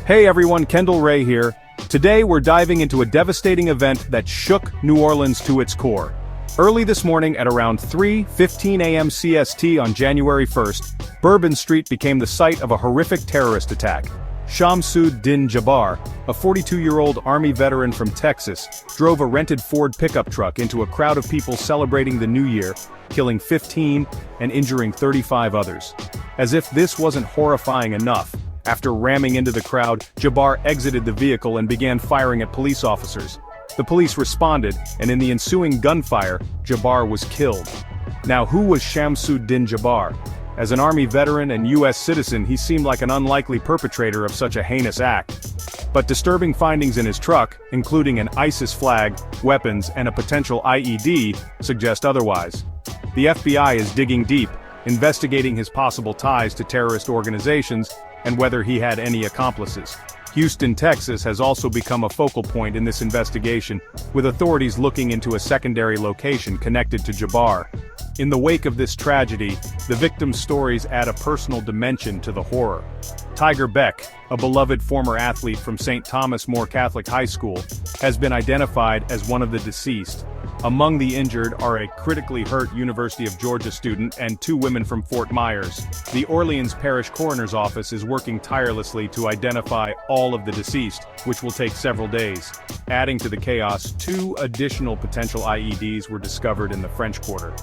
Hey everyone, Kendall Ray here. Today we're diving into a devastating event that shook New Orleans to its core. Early this morning at around 3:15 a.m. CST on January 1st, Bourbon Street became the site of a horrific terrorist attack. Shamsuddin Jabbar, a 42-year-old Army veteran from Texas, drove a rented Ford pickup truck into a crowd of people celebrating the New Year, killing 15 and injuring 35 others. As if this wasn't horrifying enough, after ramming into the crowd, Jabbar exited the vehicle and began firing at police officers. The police responded, and in the ensuing gunfire, Jabbar was killed. Now who was Shamsuddin Jabbar? As an Army veteran and U.S. citizen, he seemed like an unlikely perpetrator of such a heinous act. But disturbing findings in his truck, including an ISIS flag, weapons, and a potential IED, suggest otherwise. The FBI is digging deep, investigating his possible ties to terrorist organizations, and whether he had any accomplices. Houston, Texas has also become a focal point in this investigation, with authorities looking into a secondary location connected to Jabbar. In the wake of this tragedy, the victims' stories add a personal dimension to the horror. Tiger Beck, a beloved former athlete from St. Thomas More Catholic High School, has been identified as one of the deceased. Among the injured are a critically hurt University of Georgia student and 2 women from Fort Myers. The Orleans Parish Coroner's Office is working tirelessly to identify all of the deceased, which will take several days. Adding to the chaos, 2 additional potential IEDs were discovered in the French Quarter.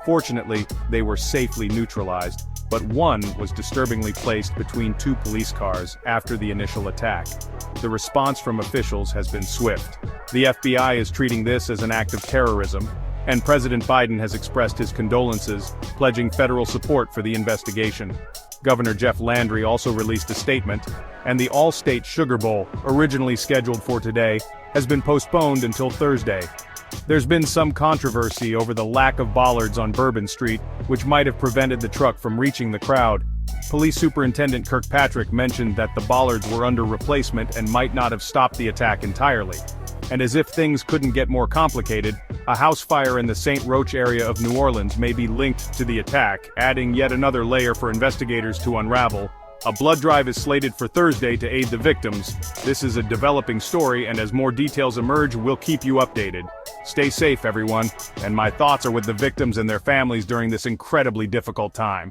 Fortunately, they were safely neutralized, but one was disturbingly placed between 2 police cars after the initial attack. The response from officials has been swift. The FBI is treating this as an act of terrorism, and President Biden has expressed his condolences, pledging federal support for the investigation. Governor Jeff Landry also released a statement, and the All-State Sugar Bowl, originally scheduled for today, has been postponed until Thursday. There's been some controversy over the lack of bollards on Bourbon Street, which might have prevented the truck from reaching the crowd. Police Superintendent Kirkpatrick mentioned that the bollards were under replacement and might not have stopped the attack entirely. And as if things couldn't get more complicated, a house fire in the St. Roch area of New Orleans may be linked to the attack, adding yet another layer for investigators to unravel. A blood drive is slated for Thursday to aid the victims. This is a developing story, and as more details emerge, we'll keep you updated. Stay safe, everyone, and my thoughts are with the victims and their families during this incredibly difficult time.